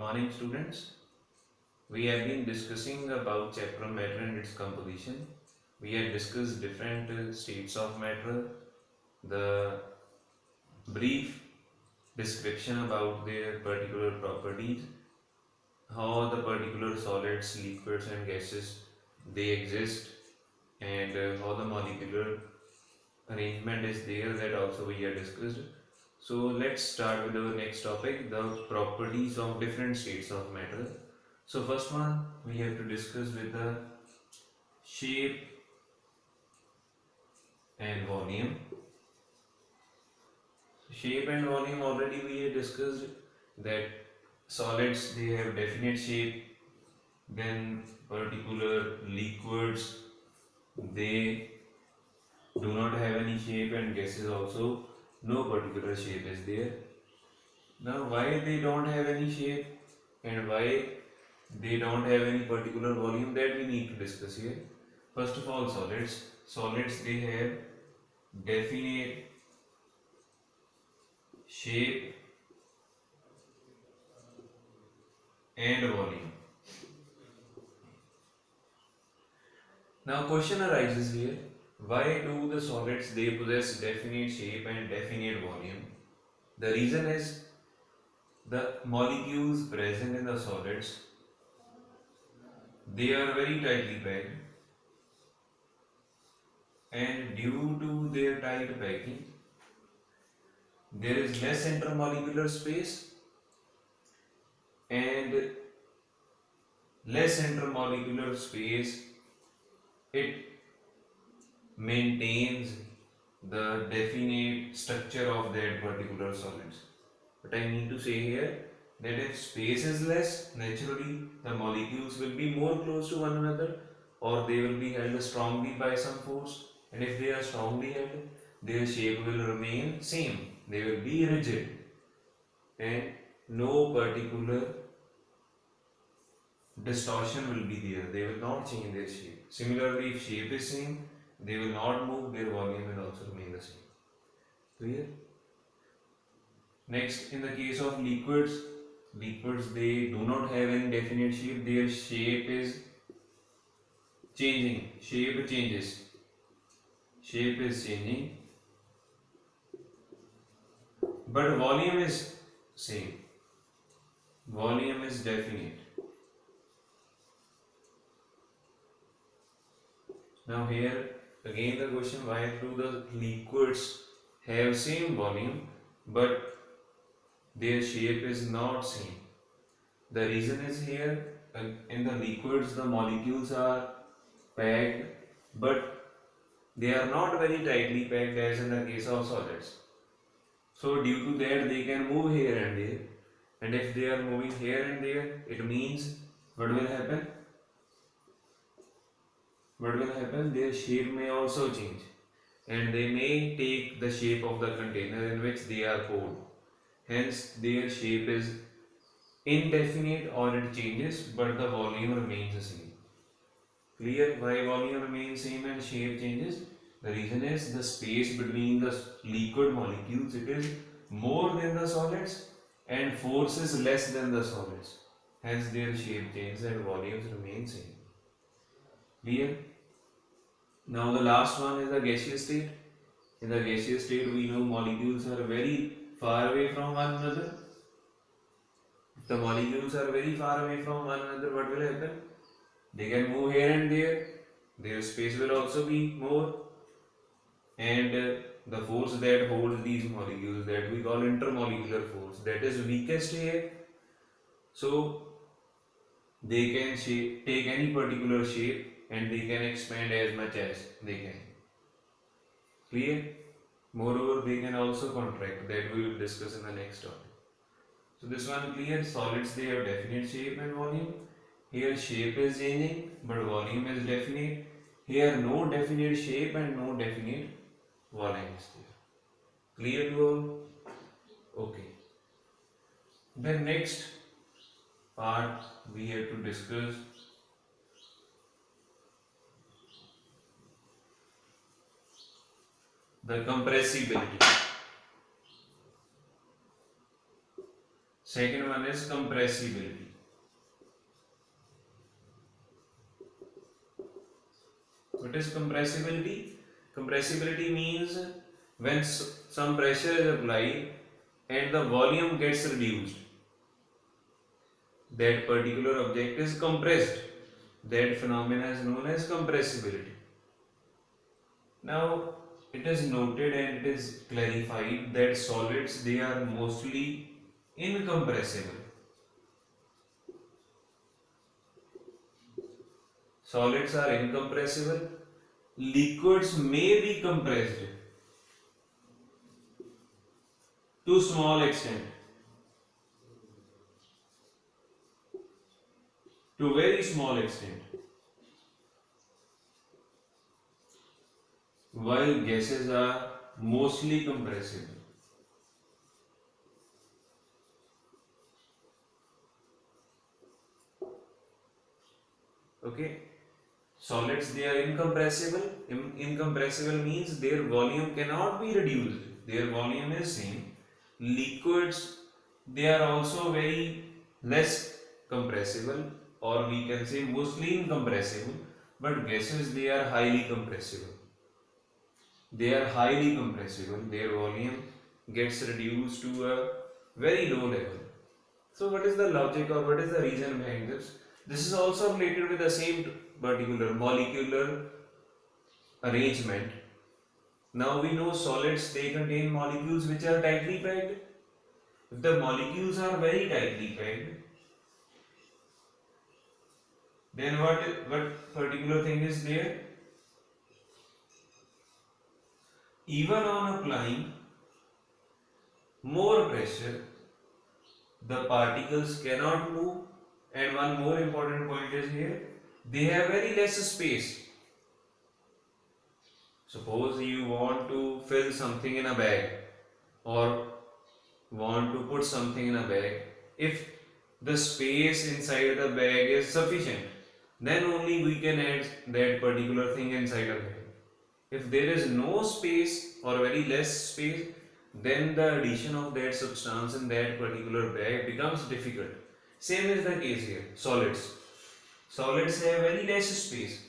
morning, students. We have been discussing about chapter matter and its composition. We have discussed different states of matter, the brief description about their particular properties, how the particular solids, liquids, and gases they exist, and how the molecular arrangement is there. That also we have discussed. So let's start with our next topic, the properties of different states of matter. So first one we have to discuss with the shape and volume. Shape and volume already we have discussed that solids they have definite shape, then particular liquids they do not have any shape, and gases also no particular shape is there. Now why they don't have any shape and why they don't have any particular volume, that we need to discuss here. First of all, solids they have definite shape and volume. Now question arises here, why do the solids they possess definite shape and definite volume? The reason is the molecules present in the solids they are very tightly packed, and due to their tight packing there is less intermolecular space, and less intermolecular space it maintains the definite structure of that particular solids. But I need to say here that if space is less, naturally the molecules will be more close to one another, or they will be held strongly by some force, and if they are strongly held their shape will remain same, they will be rigid and no particular distortion will be there, they will not change their shape. Similarly, if shape is same, they will not move, their volume will also remain the same. Clear? Next, in the case of liquids they do not have any definite shape, their shape is changing, shape is changing, but volume is same, volume is definite. Now here again the question, why do the liquids have same volume but their shape is not same? The reason is here, in the liquids the molecules are packed but they are not very tightly packed as in the case of solids. So due to that they can move here and there, and if they are moving here and there, it means what will happen? Their shape may also change, and they may take the shape of the container in which they are poured. Hence, their shape is indefinite or it changes, but the volume remains the same. Clear? Why volume remains same and shape changes? The reason is the space between the liquid molecules it is more than the solids, and force is less than the solids. Hence, their shape changes and volumes remain same. Clear? Now the last one is the gaseous state. In the gaseous state we know molecules are very far away from one another. If the molecules are very far away from one another, what will happen? They can move here and there, their space will also be more, and the force that holds these molecules, that we call intermolecular force, that is weakest here. So they can take any particular shape and they can expand as much as they can. Clear? Moreover, they can also contract, that we will discuss in the next topic. So this one clear, solids they have definite shape and volume. Here shape is changing but volume is definite. Here no definite shape and no definite volume is there. Clear to all? Okay. Then next part we have to discuss the compressibility. Second one is compressibility. What is compressibility? Compressibility means when some pressure is applied and the volume gets reduced, that particular object is compressed. That phenomena is known as compressibility. Now, it is noted and it is clarified that solids, they are mostly incompressible. Solids are incompressible. Liquids may be compressed to small extent, to very small extent, while gases are mostly compressible. Okay, solids, they are incompressible. Incompressible means their volume cannot be reduced, their volume is same. Liquids, they are also very less compressible, or we can say mostly incompressible. But gases, they are highly compressible. They are highly compressible, their volume gets reduced to a very low level. So what is the logic or what is the reason behind this? This is also related with the same particular molecular arrangement. Now we know solids, they contain molecules which are tightly packed. If the molecules are very tightly packed, then what particular thing is there? Even on applying more pressure, the particles cannot move. And one more important point is here, they have very less space. Suppose you want to fill something in a bag or want to put something in a bag. If the space inside the bag is sufficient, then only we can add that particular thing inside a bag. If there is no space or very less space, then the addition of that substance in that particular bag becomes difficult. Same is the case here. Solids. Solids have very less space.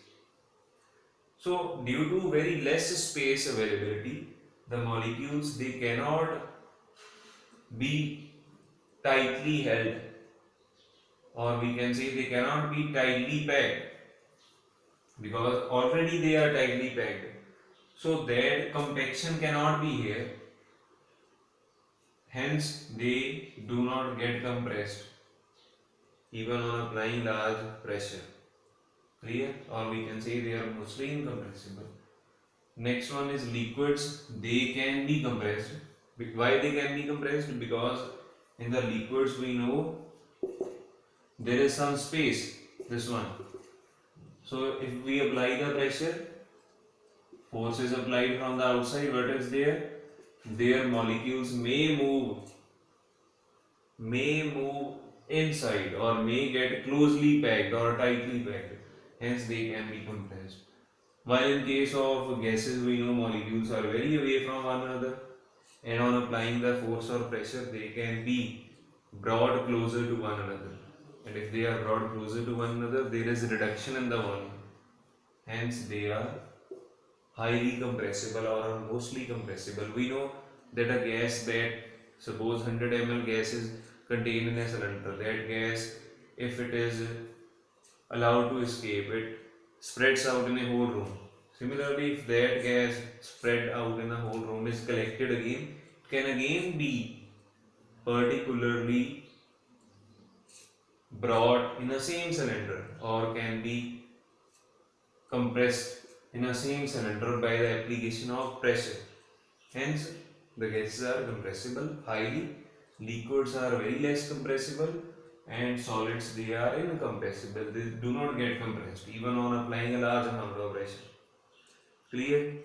So due to very less space availability, the molecules, they cannot be tightly held, or we can say they cannot be tightly packed, because already they are tightly packed. So that compaction cannot be here, hence they do not get compressed even on applying large pressure. Clear? Or we can say they are mostly incompressible. Next one is liquids. They can be compressed. Why they can be compressed? Because in the liquids we know there is some space, this one. So if we apply the pressure, force is applied from the outside, what is there? Their molecules may move inside, or may get closely packed or tightly packed, hence they can be compressed. While in case of gases, we know molecules are very away from one another, and on applying the force or pressure, they can be brought closer to one another. And if they are brought closer to one another, there is a reduction in the volume. Hence, they are highly compressible or mostly compressible. We know that a gas, that suppose 100 ml gas is contained in a cylinder, that gas, if it is allowed to escape, it spreads out in a whole room. Similarly, if that gas spread out in a whole room is collected again, it can again be particularly brought in a same cylinder, or can be compressed in a same cylinder by the application of pressure. Hence, the gases are compressible highly, liquids are very less compressible, and solids, they are incompressible. They do not get compressed even on applying a large amount of pressure. Clear?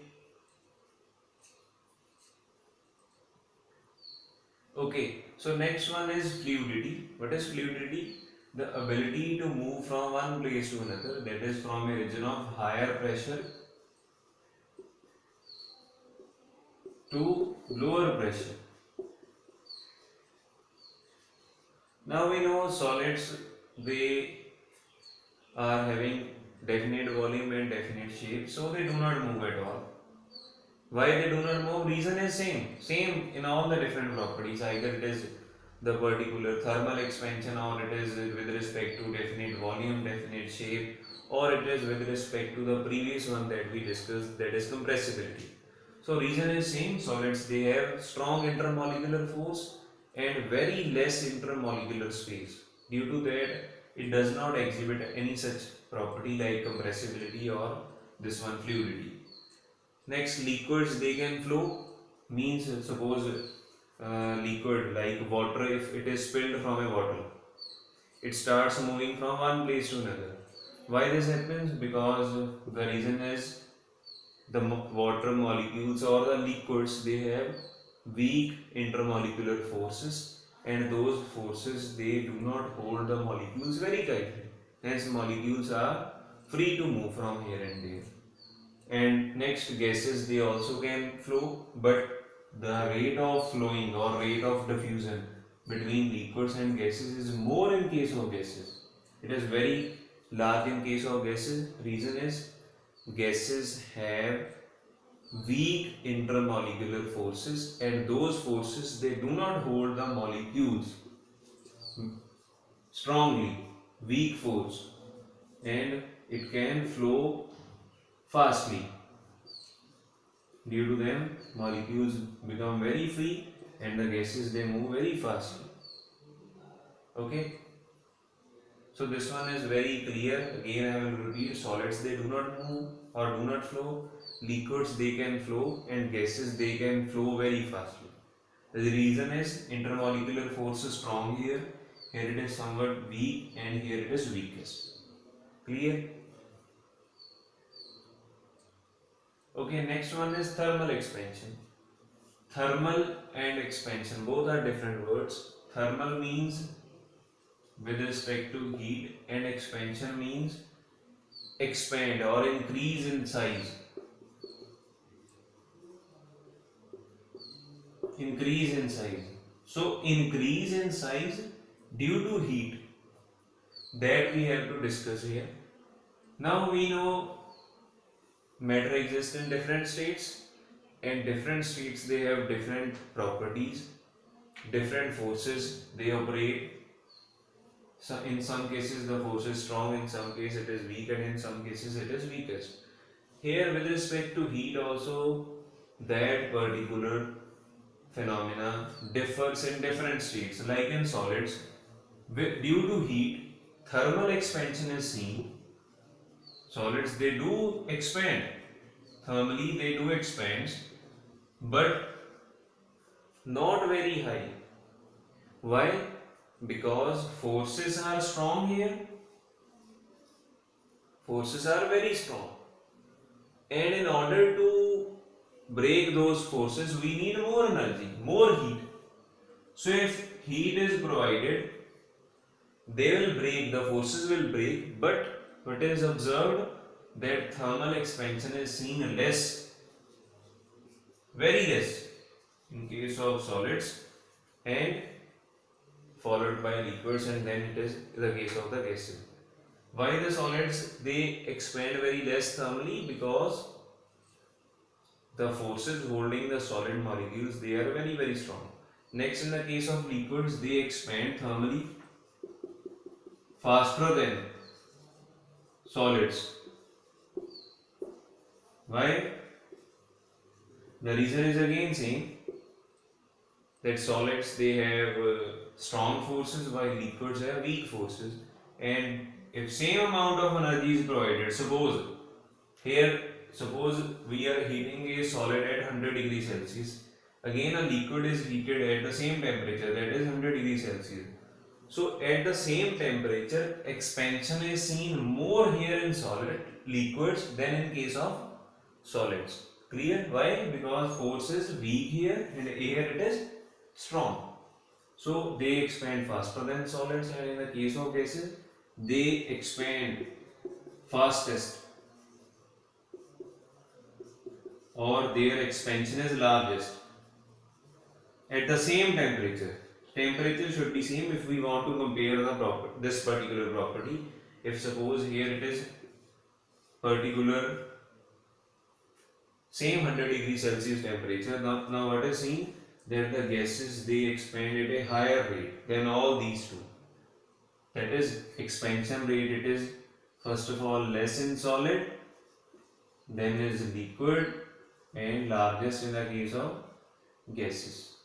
Okay, so next one is fluidity. What is fluidity? The ability to move from one place to another, that is from a region of higher pressure to lower pressure. Now we know solids, they are having definite volume and definite shape, so they do not move at all. Why they do not move? Reason is same in all the different properties. Either it is the particular thermal expansion, or it is with respect to definite volume, definite shape, or it is with respect to the previous one that we discussed, that is compressibility. So reason is same. Solids, they have strong intermolecular force and very less intermolecular space. Due to that, it does not exhibit any such property like compressibility or this one fluidity. Next, liquids, they can flow, means suppose liquid like water, if it is spilled from a bottle, it starts moving from one place to another. Why this happens? Because the reason is the water molecules or the liquids, they have weak intermolecular forces, and those forces, they do not hold the molecules very tightly. Hence, molecules are free to move from here and there. And next, gases, they also can flow, but the rate of flowing or rate of diffusion between liquids and gases is more in case of gases. It is very large in case of gases. Reason is gases have weak intermolecular forces, and those forces, they do not hold the molecules strongly, weak force, and it can flow fastly. Due to them, molecules become very free and the gases, they move very fastly. Okay, so this one is very clear. Again, I will repeat: solids, they do not move or do not flow, liquids, they can flow, and gases, they can flow very fastly. The reason is intermolecular force is strong here, here it is somewhat weak, and here it is weakest. Clear? Okay, next one is thermal expansion. Thermal and expansion, both are different words. Thermal means with respect to heat, and expansion means expand or increase in size. Increase in size. So, increase in size due to heat, that we have to discuss here. Now we know matter exists in different states, and different states, they have different properties, different forces they operate. So in some cases the force is strong, in some cases it is weak, and in some cases it is weakest. Here with respect to heat also, that particular phenomena differs in different states. Like in solids, due to heat, thermal expansion is seen. Solids, they do expand, thermally they do expand, but not very high. Why? Because forces are strong here, forces are very strong, and in order to break those forces, we need more energy, more heat. So if heat is provided, they will break, the forces will break, but what is observed, that thermal expansion is seen less, very less in case of solids, and followed by liquids, and then it is the case of the gases. Why the solids, they expand very less thermally? Because the forces holding the solid molecules, they are very strong. Next, in the case of liquids, they expand thermally faster than solids. Why? The reason is again same, that solids, they have strong forces while liquids have weak forces. And if same amount of energy is provided, suppose we are heating a solid at 100 degrees Celsius, again a liquid is heated at the same temperature, that is 100 degrees Celsius. So at the same temperature, expansion is seen more here in solid liquids than in case of solids. Clear? Why? Because force is weak here and here it is strong. So they expand faster than solids, and in the case of gases, they expand fastest, or their expansion is largest at the same temperature. temperature should be same if we want to compare the this particular property. If suppose here it is particular same 100 degree Celsius temperature, now what is seen that the gases they expand at a higher rate than all these two. That is expansion rate, it is first of all less in solid, then is liquid, and largest in the case of gases.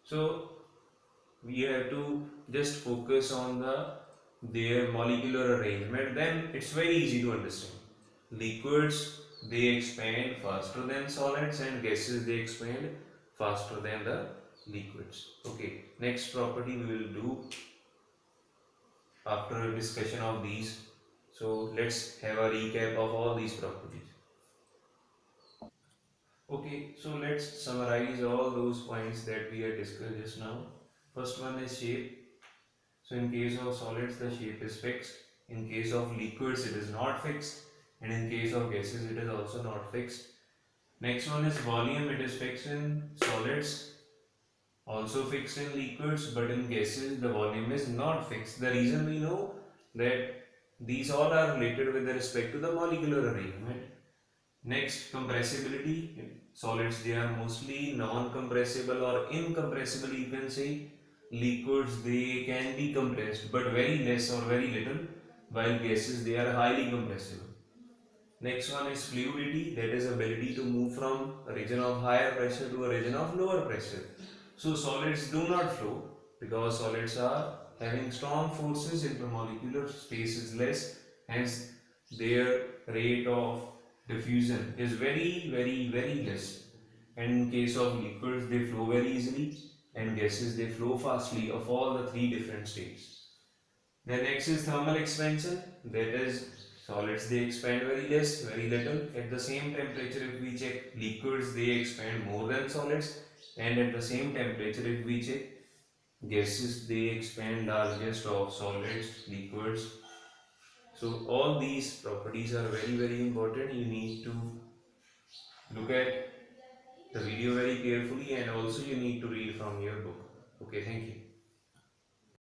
So we have to just focus on their molecular arrangement, then it's very easy to understand. Liquids they expand faster than solids, and gases they expand faster than the liquids. Okay, next property we will do after a discussion of these. So let's have a recap of all these properties. Okay, so let's summarize all those points that we have discussed just now. First one is shape. So in case of solids the shape is fixed, in case of liquids it is not fixed, and in case of gases it is also not fixed. Next one is volume, it is fixed in solids, also fixed in liquids, but in gases the volume is not fixed. The reason we know that these all are related with respect to the molecular arrangement. Next, compressibility. In solids they are mostly non-compressible or incompressible, you can say. Liquids they can be compressed but very less or very little, while gases they are highly compressible. Next one is fluidity, that is ability to move from a region of higher pressure to a region of lower pressure. So solids do not flow because solids are having strong forces, intermolecular space is less, hence their rate of diffusion is very less. And in case of liquids they flow very easily, and gases they flow fastly of all the three different states. Then next is thermal expansion, that is solids they expand very less, very little. At the same temperature if we check liquids they expand more than solids, and at the same temperature if we check gases they expand largest of solids, liquids. So all these properties are very important. You need to look at the video very carefully, and also you need to read from your book. Okay, thank you.